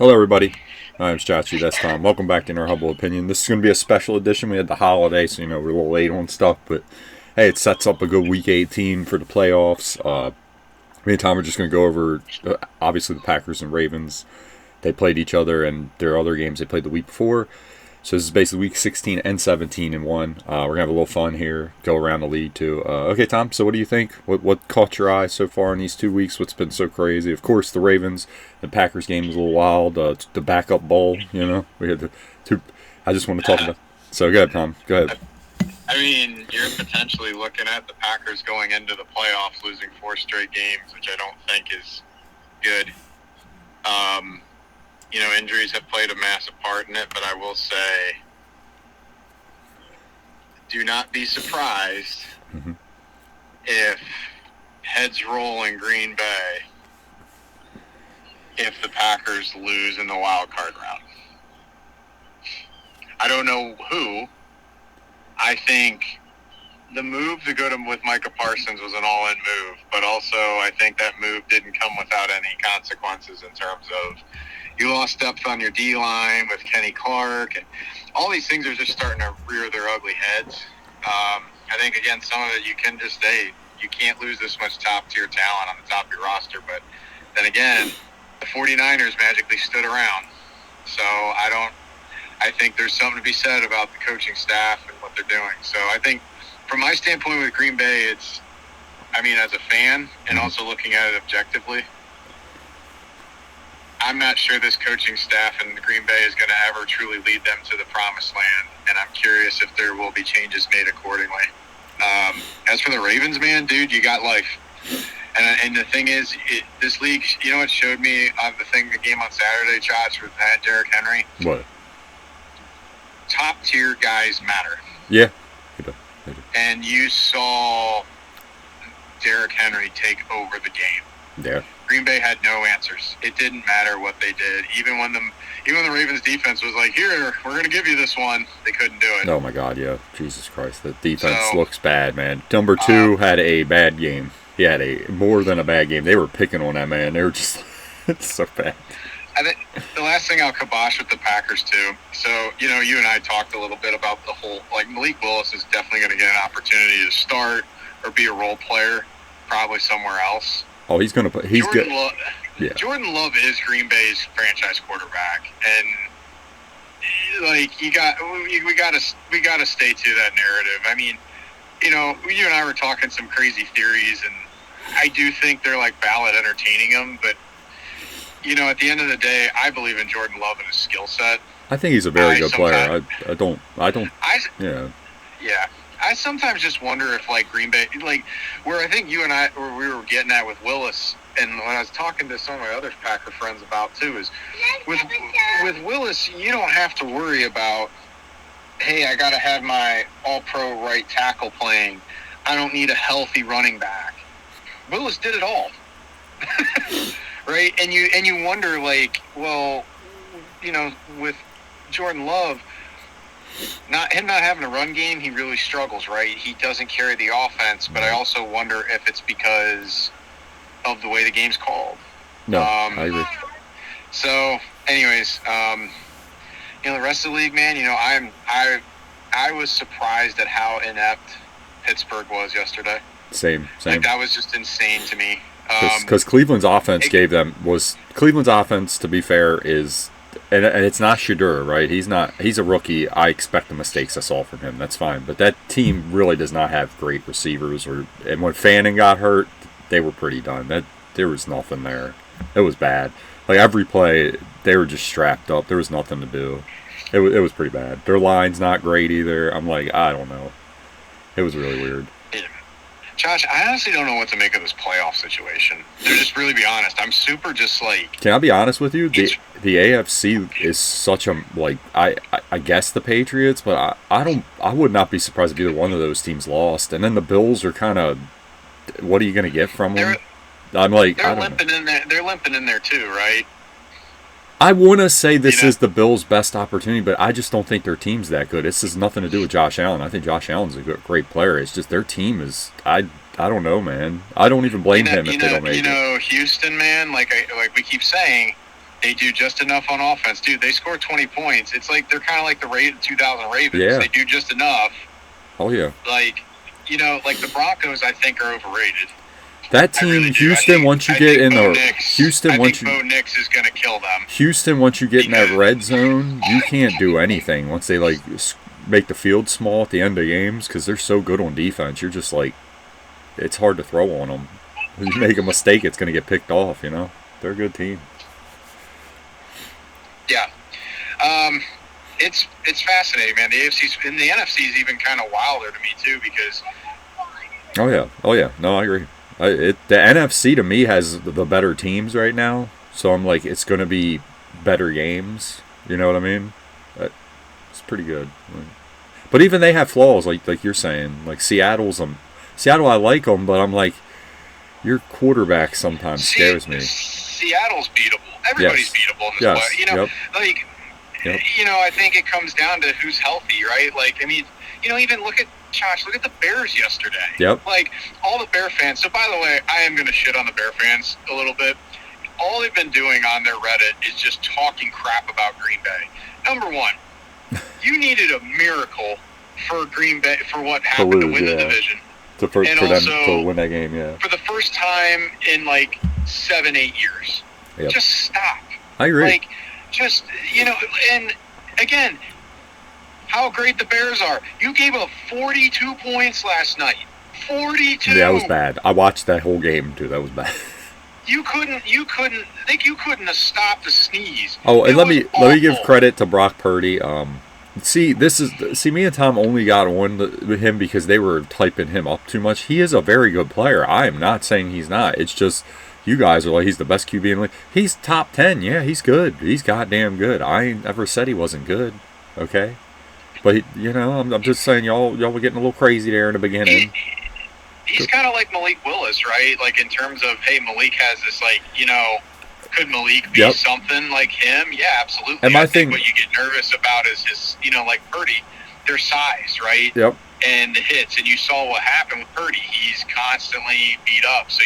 Hello, everybody. I'm Chachi. That's Tom. Welcome back to our Humble Opinion. This is going to be a special edition. We had the holiday, so we're a little late on stuff, but hey, it sets up a good Week 18 for the playoffs. Me and Tom are just going to go over obviously the Packers and Ravens. They played each other, and their other games they played the week before. So this is basically week 16 and 17 in one. We're going to have a little fun here, go around the league too. Okay, Tom, so what do you think? What caught your eye so far in these 2 weeks? What's been so crazy? Of course, the Ravens and Packers game was a little wild. The backup bowl, we had the two. I just want to talk about. So go ahead, Tom. Go ahead. I mean, you're potentially looking at the Packers going into the playoffs losing 4 straight games, which I don't think is good. Injuries have played a massive part in it, but I will say, do not be surprised if heads roll in Green Bay if the Packers lose in the wild card round. I don't know who. I think the move to go with Micah Parsons was an all-in move, but also I think that move didn't come without any consequences in terms of you lost depth on your D-line with Kenny Clark, and all these things are just starting to rear their ugly heads. I think, again, some of it you can just say you can't lose this much top-tier talent on the top of your roster, but then again, the 49ers magically stood around. So I think there's something to be said about the coaching staff and what they're doing. So I think from my standpoint with Green Bay, as a fan and also looking at it objectively, I'm not sure this coaching staff in Green Bay is going to ever truly lead them to the promised land, and I'm curious if there will be changes made accordingly. As for the Ravens, man, dude, you got life. And the thing is, this league, it showed me on the game on Saturday, Josh, with Derrick Henry? What? Top-tier guys matter. Yeah. They do. And you saw Derrick Henry take over the game. Yeah. Green Bay had no answers. It didn't matter what they did. Even when the Ravens defense was like, "Here, we're going to give you this one," they couldn't do it. Oh my God, yeah, Jesus Christ, the defense looks bad, man. Number 2 had a bad game. He had more than a bad game. They were picking on that man. They were just it's so bad. I think the last thing I'll kibosh with the Packers too. So you and I talked a little bit about the whole Malik Willis is definitely going to get an opportunity to start or be a role player, probably somewhere else. Oh, he's going to put. He's good. Yeah. Jordan Love is Green Bay's franchise quarterback, and we got to stay to that narrative. I mean, you and I were talking some crazy theories, and I do think they're ballot entertaining them, but at the end of the day, I believe in Jordan Love and his skill set. I think he's a very good player. Yeah. I sometimes just wonder if Green Bay, where I think you and I, where we were getting at with Willis, and when I was talking to some of my other Packer friends about too, is with Willis, you don't have to worry about, hey, I got to have my all-pro right tackle playing. I don't need a healthy running back. Willis did it all. Right? And you wonder, with Jordan Love, not having a run game, he really struggles, right? He doesn't carry the offense, but I also wonder if it's because of the way the game's called. No, I agree. So, anyways, the rest of the league, man, I was surprised at how inept Pittsburgh was yesterday. Same. That was just insane to me. Because Cleveland's offense Cleveland's offense, to be fair, is, and it's not Shedeur, right? He's a rookie. I expect the mistakes I saw from him. That's fine. But that team really does not have great receivers. And when Fanning got hurt, they were pretty done. There was nothing there. It was bad. Every play, they were just strapped up. There was nothing to do. It was pretty bad. Their line's not great either. I'm I don't know. It was really weird. Josh, I honestly don't know what to make of this playoff situation. To just really be honest, I'm super just Can I be honest with you? The AFC is such a I guess the Patriots, but I would not be surprised if either one of those teams lost. And then the Bills are kind of, what are you going to get from them? They're limping in there. They're limping in there too, right? I want to say this is the Bills' best opportunity, but I just don't think their team's that good. This has nothing to do with Josh Allen. I think Josh Allen's a great player. It's just their team is. I don't know, man. I don't even blame him if they don't make it. Houston, man. Like we keep saying, They do just enough on offense, dude. They score 20 points. It's like they're kind of like the 2000 Ravens. Yeah. They do just enough. Oh yeah. Like, like the Broncos, I think are overrated. That team, really Houston, once you get in the Houston, once you Bo Nix is going to kill them. Houston, once you get in that red zone, you can't do anything. Once they like make the field small at the end of games, because they're so good on defense, you're just like, it's hard to throw on them. If you make a mistake, it's going to get picked off. They're a good team. Yeah, it's fascinating, man. The AFC and the NFC is even kind of wilder to me too, because. Oh yeah. No, I agree. The NFC to me has the better teams right now, so I'm like, it's going to be better games. You know what I mean? It's pretty good. But even they have flaws, like you're saying. Like Seattle, I like them, but I'm like, your quarterback sometimes scares me. Seattle's beatable. Everybody's beatable in this play. I think it comes down to who's healthy, right? Like, I mean, even look at the Bears yesterday. Yep. Like, all the Bear fans. So, by the way, I am going to shit on the Bear fans a little bit. All they've been doing on their Reddit is just talking crap about Green Bay. Number one, you needed a miracle for Green Bay, for what happened to win the division. For them to win that game, yeah. For the first time in, 7-8 years. Yep. Just stop. I agree. Like, just, and again, how great the Bears are. You gave up 42 points last night. 42. Yeah, that was bad. I watched that whole game too. That was bad. You couldn't have stopped a sneeze. Oh, and let me give credit to Brock Purdy. Me and Tom only got on him because they were typing him up too much. He is a very good player. I am not saying he's not. It's just you guys are like, he's the best QB in the league. He's top 10. Yeah, he's good. He's goddamn good. I ain't ever said he wasn't good. Okay? But, I'm just saying y'all were getting a little crazy there in the beginning. He's kind of like Malik Willis, right? Like, in terms of, hey, Malik has this, could Malik be something like him? Yeah, absolutely. And I think what you get nervous about is his, like Purdy, their size, right? Yep. And the hits. And you saw what happened with Purdy. He's constantly beat up. So,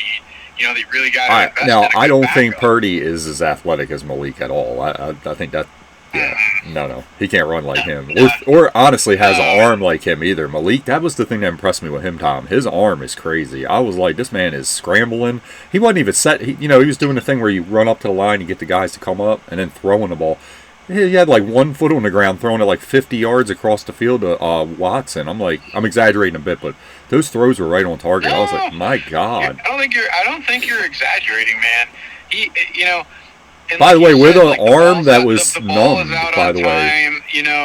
they really got to invest now, in a I don't think backup. Purdy is as athletic as Malik at all. I think that, no, he can't run like him, or honestly has an arm like him either. Malik, that was the thing that impressed me with him, Tom. His arm is crazy. I was like, this man is scrambling. He wasn't even set. He was doing the thing where you run up to the line, you get the guys to come up, and then throwing the ball. He had 1 foot on the ground, throwing it 50 yards across the field to Watson. I'm exaggerating a bit, but those throws were right on target. I was like, my God. I don't think you're exaggerating, man. And by the way, with an arm that was the ball is numb, out by on the time. way.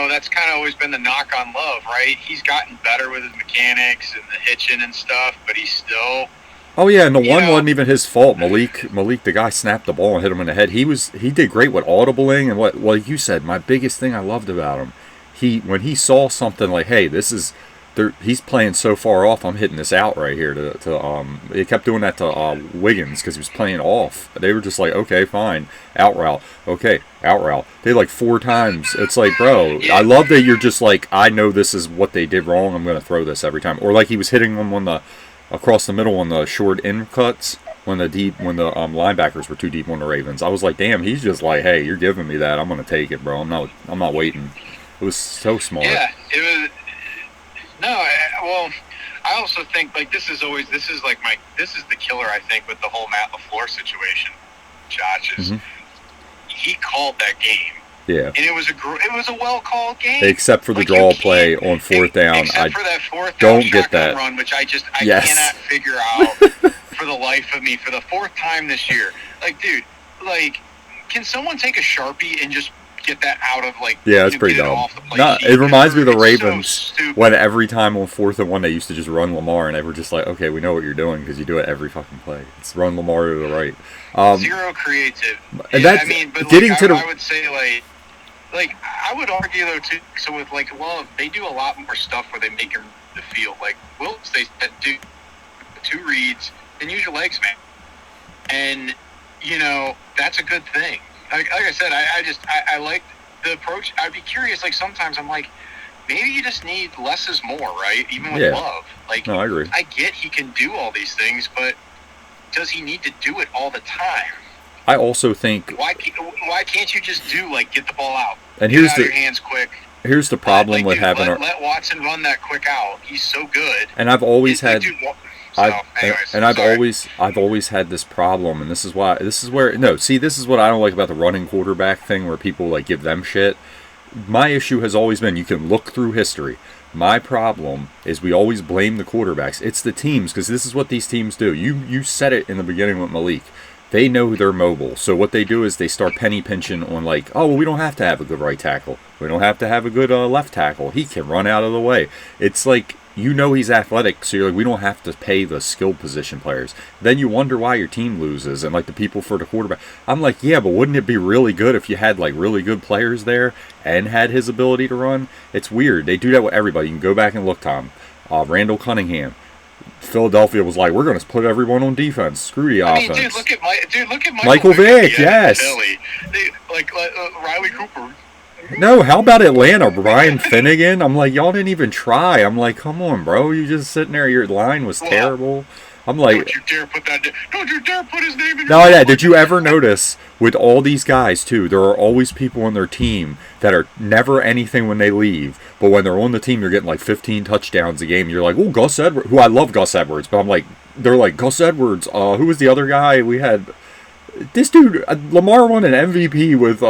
That's kind of always been the knock on Love, right? He's gotten better with his mechanics and the hitching and stuff, but he's still... Oh yeah, and the one wasn't even his fault. Malik, the guy snapped the ball and hit him in the head. He did great with audibling, and what like you said, my biggest thing I loved about him, when he saw something like, hey, this is... he's playing so far off, I'm hitting this out right here he kept doing that to Wiggins because he was playing off. They were just like, okay, fine, out route, okay, out route. They 4 times. It's like, bro, I love that you're just like, I know this is what they did wrong, I'm gonna throw this every time. Or he was hitting them across the middle on the short in cuts when the linebackers were too deep on the Ravens. I was like, damn, he's just like, hey, you're giving me that, I'm gonna take it, bro. I'm not waiting. It was so smart. Yeah, it was. No, I also think this is the killer. I think with the whole Matt LaFleur situation, Josh, is he called that game. Yeah, and it was a well called game, except for the draw play on 4th down. Except for that 4th down don't get that run, which I cannot figure out for the life of me for the 4th time this year. Dude, can someone take a Sharpie and just get that out of yeah, it's pretty dumb. It reminds me of the Ravens when every time on 4th and 1 they used to just run Lamar, and they were just like, okay, we know what you're doing because you do it every fucking play. It's run Lamar to the right. Zero creative. And that's I would say I would argue though too. So with Love, they do a lot more stuff where they make him the field. Wilkes, they do 2 reads and use your legs, man. And that's a good thing. Like I said, I like the approach. I'd be curious. Sometimes I'm like, maybe you just need less is more, right? Even with Love. No, I agree. I get he can do all these things, but does he need to do it all the time? I also think, Why can't you just do like get the ball out? and Get it out of your hands quick. here's the problem with having let Watson run that quick out. He's so good. And I've always had. Anyways, I've always had this problem, and this is where this is what I don't like about the running quarterback thing, where people like give them shit. My issue has always been, you can look through history. My problem is we always blame the quarterbacks. It's the teams, because this is what these teams do. You said it in the beginning with Malik. They know they're mobile, so what they do is they start penny pinching on like, oh, well, we don't have to have a good right tackle. We don't have to have a good left tackle. He can run out of the way. It's like, you know he's athletic, so you're like, we don't have to pay the skill position players. Then you wonder why your team loses, and like the people for the quarterback. I'm like, yeah, but wouldn't it be really good if you had like really good players there and had his ability to run? It's weird. They do that with everybody. You can go back and look, Tom. Randall Cunningham. Philadelphia was like, we're going to put everyone on defense. Screw the offense. Dude, look at Michael Vick. Yes. Riley Cooper. No, how about Atlanta? Brian Finnegan? I'm like, y'all didn't even try. I'm like, come on, bro. You just sitting there. Your line was terrible. I'm like, don't you dare put his name in your No, yeah. Did you ever notice with all these guys too? There are always people on their team that are never anything when they leave, but when they're on the team, they're getting like 15 touchdowns a game. And you're like, oh, Gus Edwards. Who I love Gus Edwards, but I'm like, they're like Gus Edwards. Who was the other guy we had? This dude, Lamar won an MVP with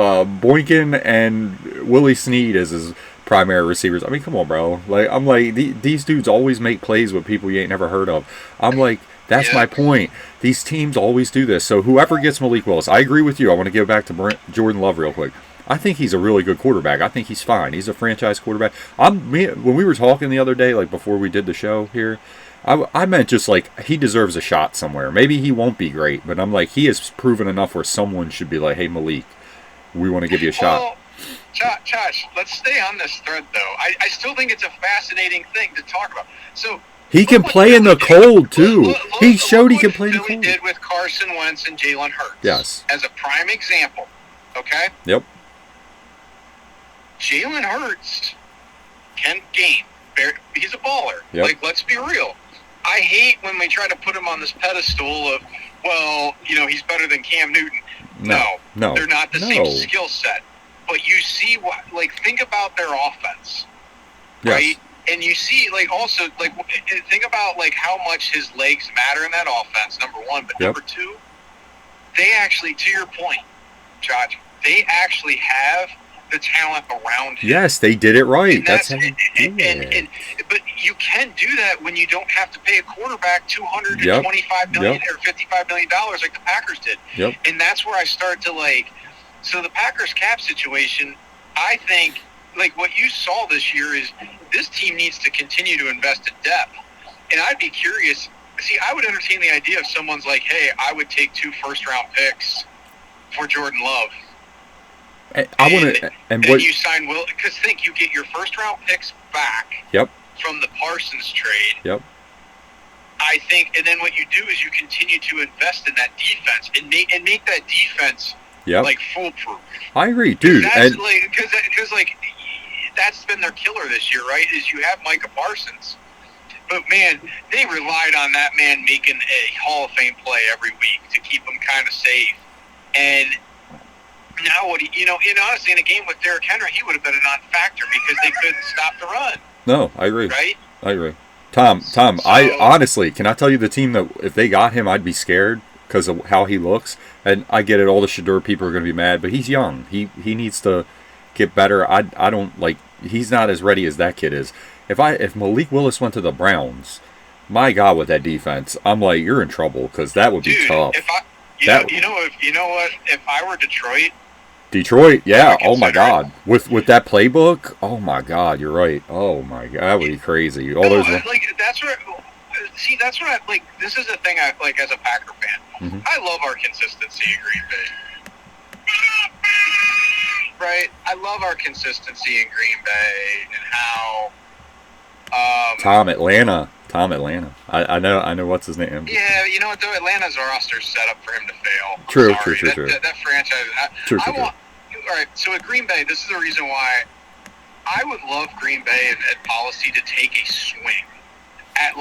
Boykin and Willie Snead as his primary receivers. I mean, come on, bro. Like, I'm like, these dudes always make plays with people you ain't never heard of. I'm like, that's my point. These teams always do this. So whoever gets Malik Willis, I agree with you. I want to go back to Jordan Love real quick. I think he's a really good quarterback. I think he's fine. He's a franchise quarterback. When we were talking the other day, like before we did the show here, I meant just like he deserves a shot somewhere. Maybe he won't be great, but I'm like, he has proven enough where someone should be like, hey, Malik, we want to give you a shot. Well, Josh, let's stay on this thread, though. I still think it's a fascinating thing to talk about. So he can play in the cold, too. He showed he can play in the cold. Philly did with Carson Wentz and Jalen Hurts. Yes. As a prime example, okay? Yep. Jalen Hurts can game. He's a baller. Yep. Like, let's be real. I hate when we try to put him on this pedestal of, well, he's better than Cam Newton. No. They're not the same skill set. But you see think about their offense, right? And you see, also, think about, how much his legs matter in that offense, number one. But number two, they actually, to your point, Josh, they actually have the talent around him. Yes, they did it right. That's how you do it. But you can do that when you don't have to pay a quarterback $225 million or $55 million like the Packers did. Yep. And that's where I start to so the Packers cap situation, I think, what you saw this year is this team needs to continue to invest in depth. And I'd be curious. See, I would entertain the idea of someone's like, hey, I would take 2 first-round picks for Jordan Love. And you sign Will, because you get your first-round picks back. Yep. From the Parsons trade. Yep. I think, and then what you do is you continue to invest in that defense and make that defense foolproof. I agree, dude. That's because that's been their killer this year, right? Is you have Micah Parsons, but man, they relied on that man making a Hall of Fame play every week to keep them kind of safe. And now honestly, in a game with Derrick Henry, he would have been a non-factor because they couldn't stop the run. No, I agree. Right? I agree. Tom, I honestly, can I tell you the team that if they got him, I'd be scared because of how he looks. And I get it, all the Shedeur people are going to be mad, but he's young. He needs to get better. I don't he's not as ready as that kid is. If Malik Willis went to the Browns, my God, with that defense, I'm like, you're in trouble because that would be tough. You know what? If I were Detroit, yeah. Oh my God, with that playbook, oh my God, you're right. Oh my God, that would be crazy. That's where. See, that's what this is the thing I as a Packer fan. Mm-hmm. I love our consistency in Green Bay. Right? I love our consistency in Green Bay and how. Tom Atlanta. I know what's his name. Yeah, you know what though? Atlanta's roster's set up for him to fail. True. That franchise. True. All right, so at Green Bay, this is the reason why I would love Green Bay and policy to take a swing at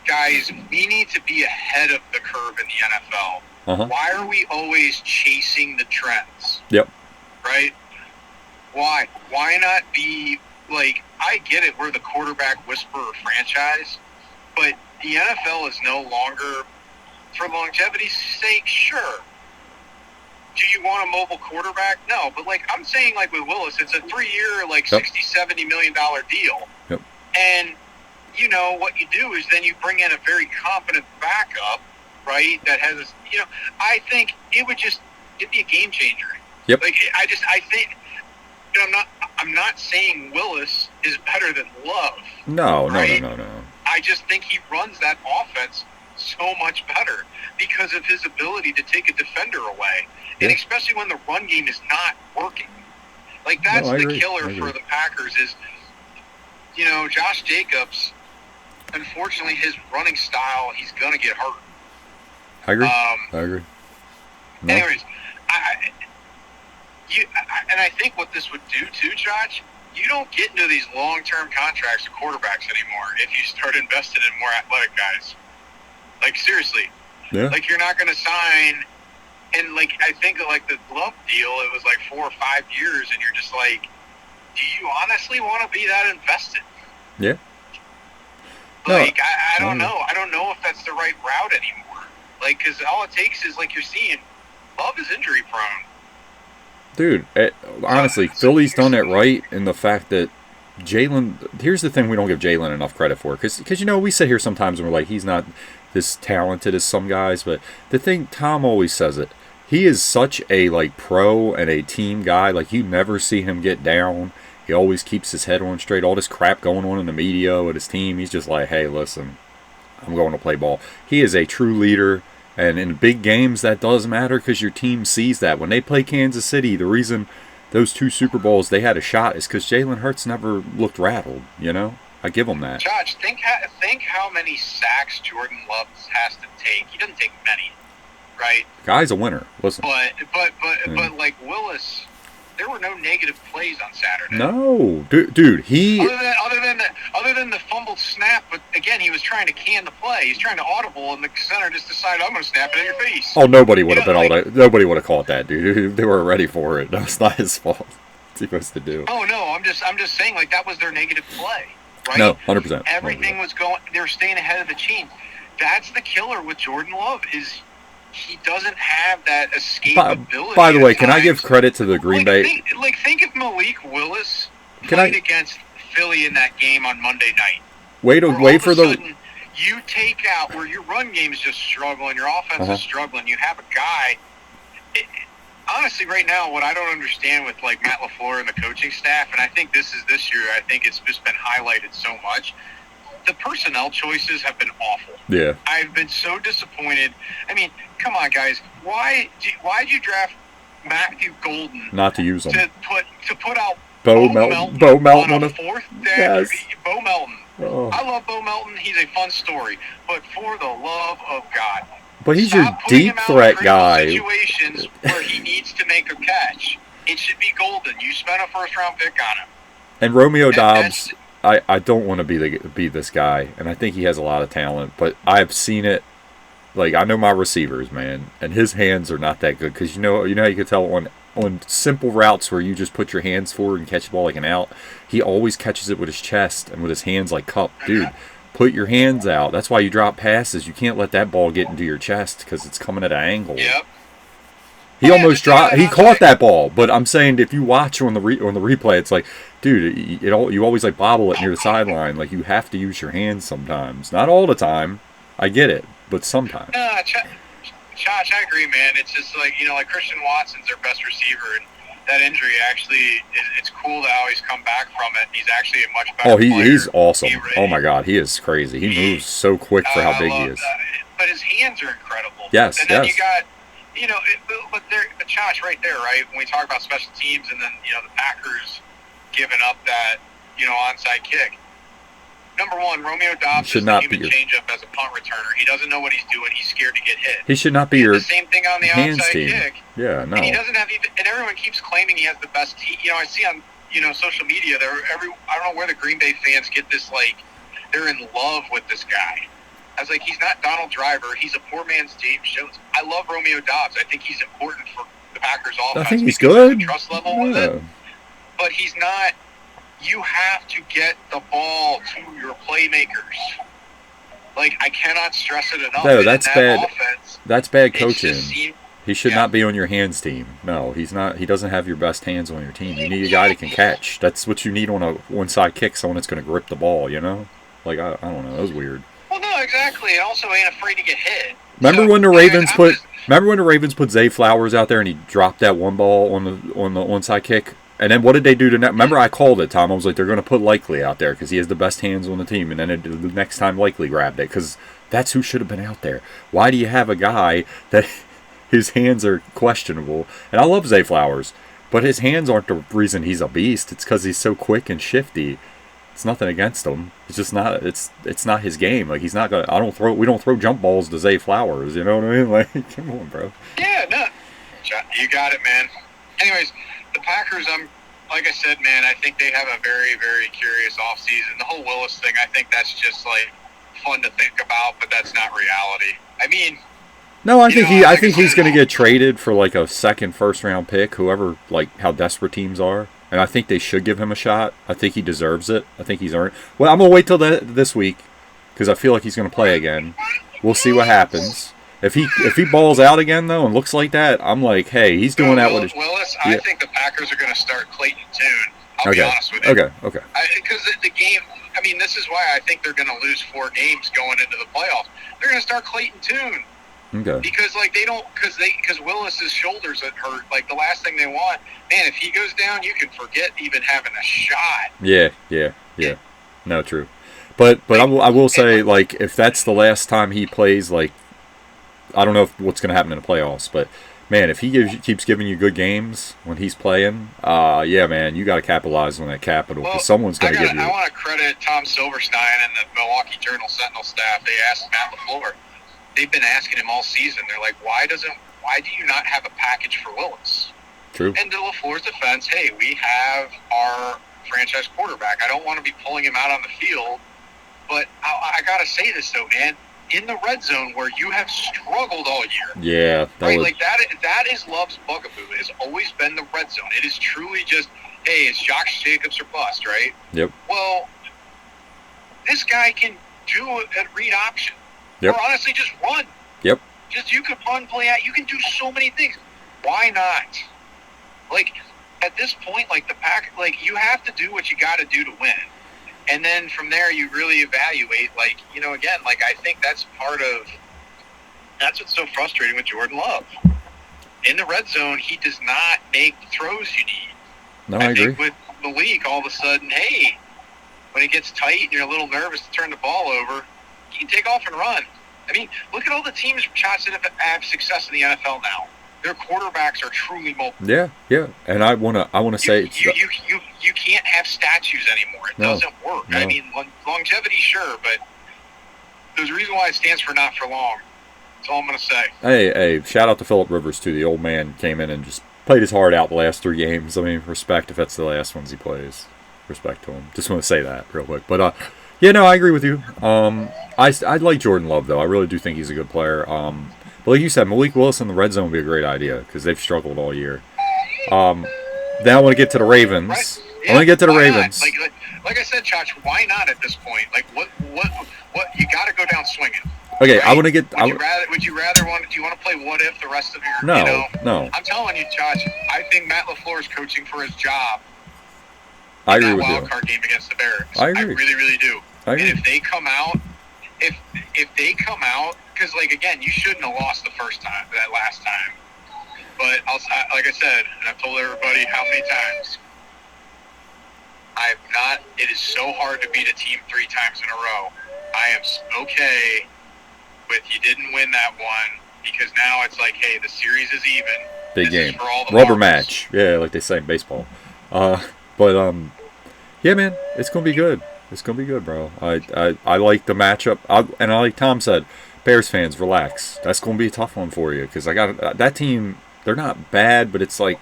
guys, we need to be ahead of the curve in the NFL. Why are we always chasing the trends? Yep. Right? Why? Why not be like, I get it, we're the quarterback whisperer franchise, but the NFL is no longer, for longevity's sake, sure. Do you want a mobile quarterback? No, but like I'm saying, like with Willis, it's a 3-year, like Yep. $60-70 million deal. Yep. And you know what you do is then you bring in a very competent backup, right? That has, I think it'd be a game changer. Yep. Like I think. I'm not saying Willis is better than Love. No. I just think he runs that offense so much better because of his ability to take a defender away, and especially when the run game is not working. Like that's the killer for the Packers is, Josh Jacobs. Unfortunately, his running style, he's gonna get hurt. I agree. No. Anyways, and I think what this would do too, Josh, you don't get into these long-term contracts with quarterbacks anymore if you start investing in more athletic guys. Like seriously, like you're not going to sign, and like I think like the Love deal, it was like 4 or 5 years, and you're just like, do you honestly want to be that invested? Yeah. Like I don't know. I don't know if that's the right route anymore. Like because all it takes is like you're seeing, Love is injury prone. Dude, honestly, Philly's done it right in the fact that Jalen. Here's the thing: we don't give Jalen enough credit for, because we sit here sometimes and we're like, he's not this talented as some guys. But the thing, Tom always says it. He is such a like pro and a team guy. Like you never see him get down. He always keeps his head on straight. All this crap going on in the media with his team, he's just like, hey, listen, I'm going to play ball. He is a true leader. And in big games, that does matter because your team sees that. When they play Kansas City, the reason those 2 Super Bowls they had a shot is because Jalen Hurts never looked rattled, I give him that. Josh, think how many sacks Jordan Love has to take. He doesn't take many, right? Guy's a winner. Listen. But like Willis, there were no negative plays on Saturday. No, dude, he other than the fumbled snap. But again, he was trying to can the play. He's trying to audible, and the center just decided, I'm going to snap it in your face. Oh, nobody would have been nobody would have caught that, dude. They were ready for it. That's not his fault. What's he supposed to do? Oh no, I'm just saying like that was their negative play, right? No, 100%. Everything was going. They were staying ahead of the chain. That's the killer with Jordan Love is. He doesn't have that escapability. By the way, can I give credit to the Green Bay? Think if Malik Willis played against Philly in that game on Monday night. Wait for the. You take out where your run game is just struggling, your offense is struggling. You have a guy. Honestly, right now, what I don't understand with like Matt LaFleur and the coaching staff, and I think this year, I think it's just been highlighted so much. The personnel choices have been awful. Yeah. I've been so disappointed. I mean, come on, guys. Why'd you draft Matthew Golden? Not to use him. To put out Bo Melton on a fourth. Yes. Bo Melton. Oh. I love Bo Melton. He's a fun story. But for the love of God. But he's your deep threat guy. Situations where he needs to make a catch. It should be Golden. You spent a first-round pick on him. And Romeo Doubs. I don't want to be this guy, and I think he has a lot of talent, but I've seen it. Like, I know my receivers, man, and his hands are not that good because you know how you can tell on simple routes where you just put your hands forward and catch the ball like an out. He always catches it with his chest and with his hands like cupped. Dude, put your hands out. That's why you drop passes. You can't let that ball get into your chest because it's coming at an angle. Yep. He almost dropped. He caught that ball, but I'm saying if you watch on the replay, it's like, dude, you always like bobble it near the sideline. Like you have to use your hands sometimes, not all the time. I get it, but sometimes. Josh, I agree, man. It's just like like Christian Watson's their best receiver, and that injury actually, it's cool how he's come back from it. He's actually a much better. Oh, he's awesome. Oh my God, he is crazy. He moves so quick for how big he is. But his hands are incredible. Yes, and then you got. But Josh, right there, right? When we talk about special teams, and then the Packers giving up that onside kick. Number one, Romeo Doubs should not be changeup as a punt returner. He doesn't know what he's doing. He's scared to get hit. He should not be your the same thing on the onside kick. Yeah, no. And he doesn't have and everyone keeps claiming he has the best team. I see on social media I don't know where the Green Bay fans get this, like they're in love with this guy. I was like, he's not Donald Driver. He's a poor man's James Jones. I love Romeo Doubs. I think he's important for the Packers offense. I think he's good. The trust level with it. But he's not. You have to get the ball to your playmakers. Like, I cannot stress it enough. No, that's bad. Offense, that's bad coaching. He should not be on your hands team. No, he's not. He doesn't have your best hands on your team. You need a guy that can catch. That's what you need on a one-side kick. Someone that's going to grip the ball. You know, like I don't know. That was weird. Well, no, exactly. Also, ain't afraid to get hit. Remember when the Ravens put Zay Flowers out there and he dropped that one ball on the onside kick? And then what did they do to that? Remember I called it, Tom. I was like, they're going to put Likely out there because he has the best hands on the team. And then the next time Likely grabbed it because that's who should have been out there. Why do you have a guy that his hands are questionable? And I love Zay Flowers, but his hands aren't the reason he's a beast. It's because he's so quick and shifty. It's nothing against him. It's just not. It's not his game. Like he's not gonna. We don't throw jump balls to Zay Flowers. You know what I mean? Like, come on, bro. Yeah, no, you got it, man. Anyways, the Packers. Like I said, man. I think they have a very, very curious offseason. The whole Willis thing. I think that's just like fun to think about, but that's not reality. I mean. No, I think he's going to get traded for like a second, first-round pick. Whoever, like how desperate teams are. And I think they should give him a shot. I think he deserves it. I think he's earned. Well, I'm gonna wait till this week because I feel like he's gonna play again. We'll see what happens. If he balls out again though and looks like that, I'm like, hey, he's doing that with his. Willis, I think the Packers are gonna start Clayton Tune. I'll be honest with you. Okay. Because the game. I mean, this is why I think they're gonna lose 4 games going into the playoffs. They're gonna start Clayton Tune. Okay. Because like because Willis's shoulders hurt. Like the last thing they want, man. If he goes down, you can forget even having a shot. Yeah. No, true. But I will say, like, if that's the last time he plays, like, I don't know what's going to happen in the playoffs, but man, if he keeps giving you good games when he's playing, yeah, man, you got to capitalize on that capital because someone's going to give you. I want to credit Tom Silverstein and the Milwaukee Journal Sentinel staff. They asked Matt LaFleur. They've been asking him all season. They're like, why do you not have a package for Willis? True. And to LaFleur's defense, hey, we have our franchise quarterback. I don't want to be pulling him out on the field, but I got to say this, though, man. In the red zone where you have struggled all year. Yeah. Like that is Love's bugaboo. It has always been the red zone. It is truly just, hey, it's Josh Jacobs or bust, right? Yep. Well, this guy can do a read option. Yep. Or honestly, just run. Yep. Just you can run, play out. You can do so many things. Why not? Like at this point, like the pack, like you have to do what you got to do to win, and then from there you really evaluate. Like again, like I think that's what's so frustrating with Jordan Love. In the red zone, he does not make the throws you need. No, I agree. Think with Malik, all of a sudden, hey, when it gets tight and you're a little nervous to turn the ball over. You can take off and run. I mean, look at all the teams, shots that have success in the NFL now. Their quarterbacks are truly mobile. Yeah. And I wanna say you can't have statues anymore. It doesn't work. No. I mean, longevity, sure, but there's a reason why it stands for not for long. That's all I'm gonna say. Hey, shout out to Phillip Rivers too. The old man came in and just played his heart out the last 3 games. I mean, respect if that's the last ones he plays. Respect to him. Just want to say that real quick, but yeah, no, I agree with you. I like Jordan Love, though. I really do think he's a good player. But like you said, Malik Willis in the red zone would be a great idea because they've struggled all year. Then I want to get to the Ravens. Right. Yeah, I want to get to the Ravens. Like I said, Chach, why not at this point? Like, what? You got to go down swinging. Okay, right? I want to get. Would you rather want? Do you want to play what if the rest of your? No. I'm telling you, Chach. I think Matt LaFleur is coaching for his job. I agree with you. Wild card game against the Bears. I agree. I really, really do. I agree. And if they come out, because like again, you shouldn't have lost the last time. But like I said, and I've told everybody how many times. It is so hard to beat a team 3 times in a row. I am okay with you didn't win that one because now it's like, hey, the series is even. Big game. Rubber match. Yeah, like they say in baseball. But yeah, man, it's gonna be good. It's gonna be good, bro. I like the matchup, and I like Tom said, Bears fans, relax. That's gonna be a tough one for you because I got that team. They're not bad, but it's like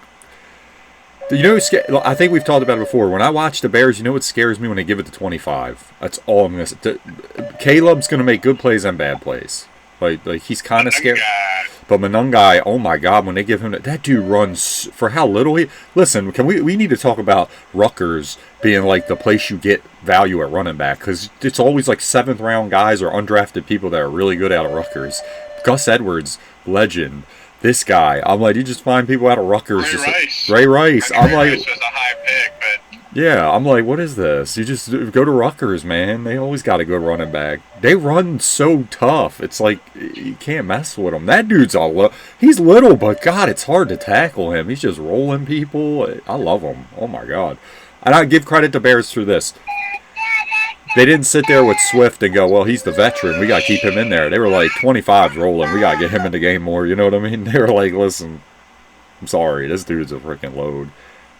You know, I think we've talked about it before. When I watch the Bears, you know what scares me when they give it to 25. That's all I'm gonna say. Caleb's gonna make good plays and bad plays. Like he's kind of scary. But Monangai, oh my God, when they give him that dude runs for how little he. Listen, we need to talk about Rutgers being like the place you get value at running back, because it's always like 7th round guys or undrafted people that are really good out of Rutgers. Gus Edwards, legend. This guy, I'm like, you just find people out of Rutgers. Ray Rice. I'm like, Rice was a high pick, but yeah, I'm like, what is this? You just go to Rutgers, man. They always got a good running back. They run so tough. It's like you can't mess with them. That dude's he's little, but God, it's hard to tackle him. He's just rolling people. I love him. Oh my God. And I give credit to Bears for this. They didn't sit there with Swift and go, well, he's the veteran. We got to keep him in there. They were like, 25's rolling. We got to get him in the game more. You know what I mean? They were like, listen, I'm sorry. This dude's a freaking load.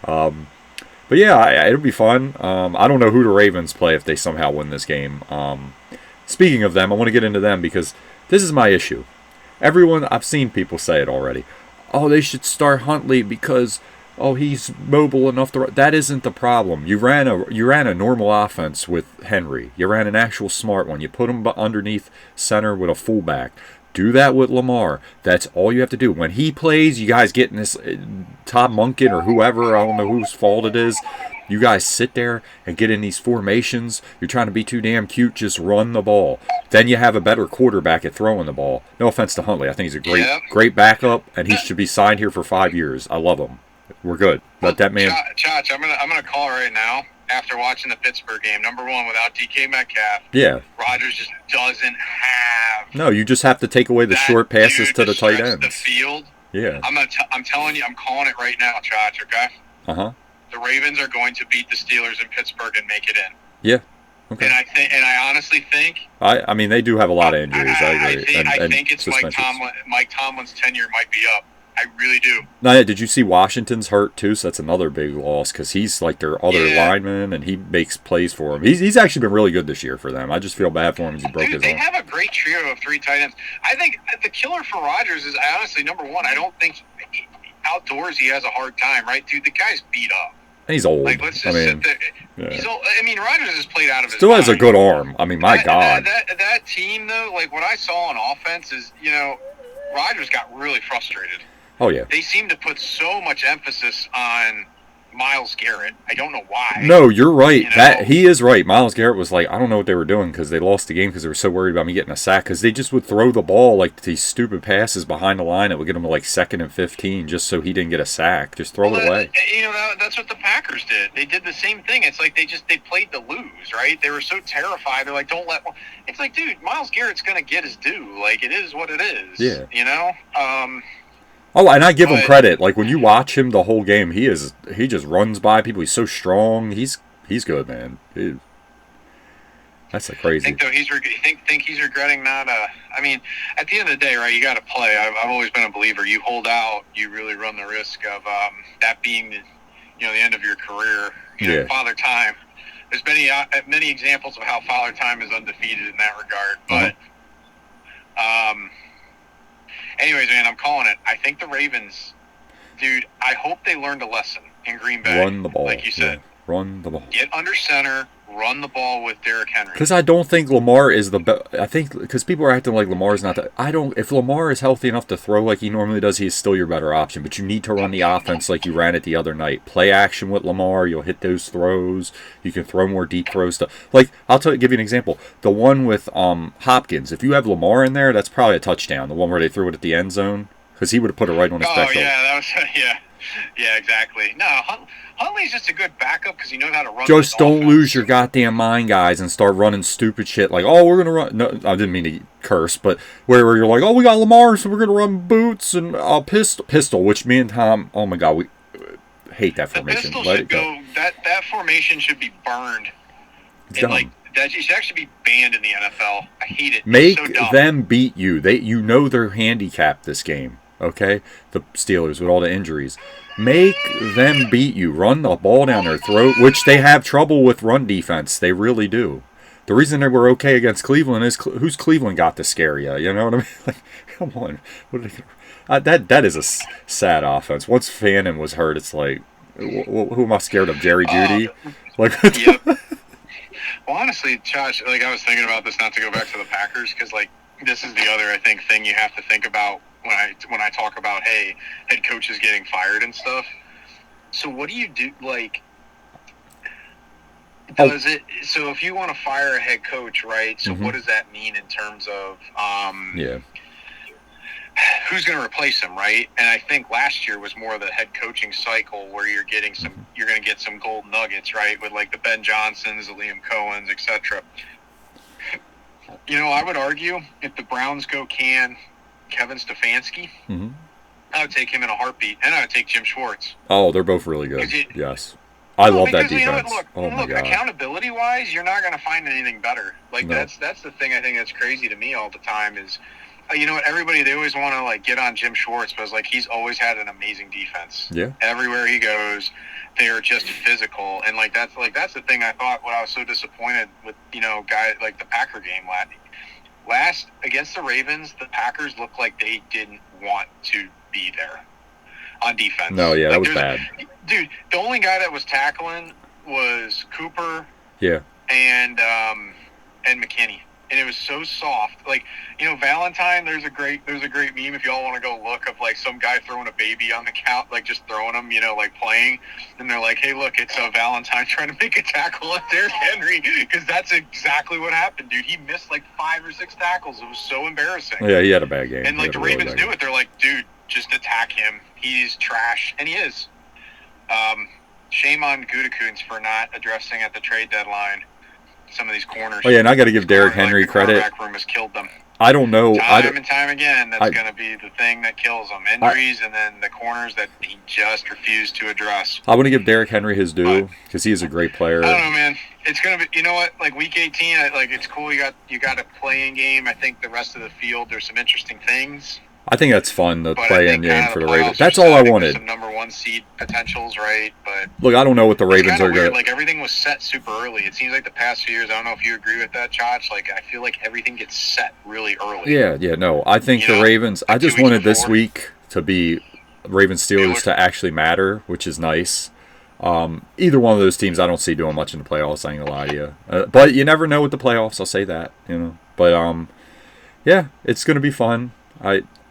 But yeah, it'll be fun. I don't know who the Ravens play if they somehow win this game. Speaking of them, I want to get into them because this is my issue. Everyone, I've seen people say it already. Oh, they should start Huntley because he's mobile enough to. That isn't the problem. You ran a normal offense with Henry. You ran an actual smart one. You put him underneath center with a fullback. Do that with Lamar. That's all you have to do. When he plays, you guys get in this Todd Monken or whoever, I don't know whose fault it is. You guys sit there and get in these formations. You're trying to be too damn cute. Just run the ball. Then you have a better quarterback at throwing the ball. No offense to Huntley. I think he's a great backup, and he should be signed here for 5 years. I love him. We're good. Let that man. Chach, I'm gonna call right now. After watching the Pittsburgh game, number one, without DK Metcalf, Rodgers just doesn't have. No, you just have to take away the short passes to the tight ends. The field. Yeah. I'm telling you, I'm calling it right now, Chach. Okay. The Ravens are going to beat the Steelers in Pittsburgh and make it in. Yeah. Okay. And I honestly think. I mean, they do have a lot of injuries. I agree. I think it's Mike Tomlin's tenure might be up. I really do. Now, did you see Washington's hurt too? So that's another big loss because he's like their other lineman and he makes plays for him. He's actually been really good this year for them. I just feel bad for him as he broke his arm. They have a great trio of 3 tight ends. I think the killer for Rodgers is honestly number one. I don't think outdoors he has a hard time, right, dude? The guy's beat up. And he's old. Like, let's just sit there. Yeah. He's old. I mean, Rodgers has played out of his Still has a good arm. I mean, my God. That team though, like what I saw on offense is, Rodgers got really frustrated. Oh, yeah. They seem to put so much emphasis on Myles Garrett. I don't know why. No, you're right. He is right. Myles Garrett was like, I don't know what they were doing because they lost the game because they were so worried about me getting a sack because they just would throw the ball like these stupid passes behind the line that would get them to like 2nd and 15 just so he didn't get a sack. Just throw it away. That's what the Packers did. They did the same thing. It's like they played to lose, right? They were so terrified. They're like, don't let. It's like, dude, Myles Garrett's going to get his due. Like, it is what it is. Yeah. Oh, and I give him credit. Like when you watch him the whole game, he just runs by people. He's so strong. He's good, man. That's crazy. I think though think he's regretting not. I mean, at the end of the day, right? You got to play. I've always been a believer. You hold out, you really run the risk of that being the end of your career. Father Time. There's many examples of how Father Time is undefeated in that regard, but. Anyways, man, I'm calling it. I think the Ravens, dude, I hope they learned a lesson in Green Bay. Run the ball. Like you said. Yeah. Run the ball. Get under center, run the ball with Derrick Henry. Because I don't think Lamar is the best. I think because people are acting like Lamar's not the. If Lamar is healthy enough to throw like he normally does, he's still your better option. But you need to run the offense like you ran it the other night. Play action with Lamar. You'll hit those throws. You can throw more deep throws. Like I'll give you an example. The one with Hopkins. If you have Lamar in there, that's probably a touchdown. The one where they threw it at the end zone because he would have put it right on his special. Oh yeah, that was Yeah, exactly. No, Huntley's just a good backup because he knows how to run. Just don't lose your goddamn mind, guys, and start running stupid shit like, we're going to run. No, I didn't mean to curse, but where you're like, we got Lamar, so we're going to run boots and pistol, which me and Tom, oh my God, we hate that formation. Let it go. That formation should be burned. It's dumb. That should actually be banned in the NFL. I hate it. Make them beat you. They're handicapped this game. Okay, the Steelers with all the injuries. Make them beat you. Run the ball down their throat, which they have trouble with run defense. They really do. The reason they were okay against Cleveland is who's Cleveland got to scare you. You know what I mean? Like, come on. That is a sad offense. Once Fannin was hurt, it's like Who am I scared of? Jerry Judy? Like, Yep. Well, honestly, Josh, like I was thinking about this, not to go back to the Packers, because like this is the other I think thing you have to think about when I talk about, hey, head coaches getting fired and stuff. So what do you do? Like, does it? So if you want to fire a head coach, right? So what does that mean in terms of who's going to replace him, right? And I think last year was more of the head coaching cycle where you're getting some, you're going to get some gold nuggets, right? With like the Ben Johnsons, the Liam Cohens, etc. You know, I would argue if the Browns go Kevin Stefanski, I would take him in a heartbeat, and I would take Jim Schwartz. Oh, they're both really good. Yes. I love that defense. You know what, look, accountability-wise, you're not going to find anything better. Like, that's the thing I think that's crazy to me all the time is, you know what, everybody, they always want to, like, get on Jim Schwartz, but it's like he's always had an amazing defense. Yeah. Everywhere he goes, they are just physical. And, that's the thing I thought when I was so disappointed with, you know, guys like the Packer game last against the Ravens, the Packers looked like they didn't want to be there on defense. No, yeah, that was bad. Dude, the only guy that was tackling was Cooper. Yeah. And McKinney. And it was so soft. Like, you know, Valentine, there's a great meme if y'all want to go look of like some guy throwing a baby on the couch, like just throwing him, you know, like playing. And they're like, hey, look, it's Valentine trying to make a tackle on Derrick Henry, because that's exactly what happened, dude. He missed like 5 or 6 tackles. It was so embarrassing. Yeah, he had a bad game. And like the Ravens knew it. They're like, dude, just attack him. He's trash. And he is. Shame on Gutekunst for not addressing at the trade deadline some of these corners. Oh, yeah, and I got to give Derrick Henry credit. The quarterback room has killed them. I don't know. Time and time again, that's going to be the thing that kills them. Injuries and then the corners that he just refused to address. I want to give Derrick Henry his due because he is a great player. I don't know, man. It's going to be, you know what, like Week 18, like it's cool. You got a playing game. I think the rest of the field, there's some interesting things. I think that's fun, the play-in game for the Ravens. That's all I wanted. Some number 1 seed potentials, right? But look, I don't know what the Ravens are going to. Like everything was set super early. It seems like the past few years. I don't know if you agree with that, Josh. Like I feel like everything gets set really early. Yeah, no. I think the Ravens. I just wanted this week to be Ravens Steelers to actually matter, which is nice. Either one of those teams, I don't see doing much in the playoffs. I ain't gonna lie to you. But you never know with the playoffs. I'll say that. You know. But yeah, it's gonna be fun.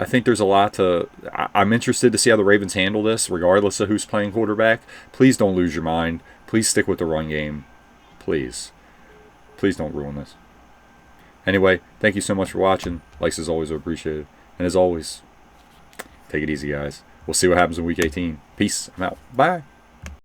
I think there's a lot to. I'm interested to see how the Ravens handle this, regardless of who's playing quarterback. Please don't lose your mind. Please stick with the run game. Please don't ruin this. Anyway, thank you so much for watching. Likes as always are appreciated. And as always, take it easy, guys. We'll see what happens in Week 18. Peace. I'm out. Bye.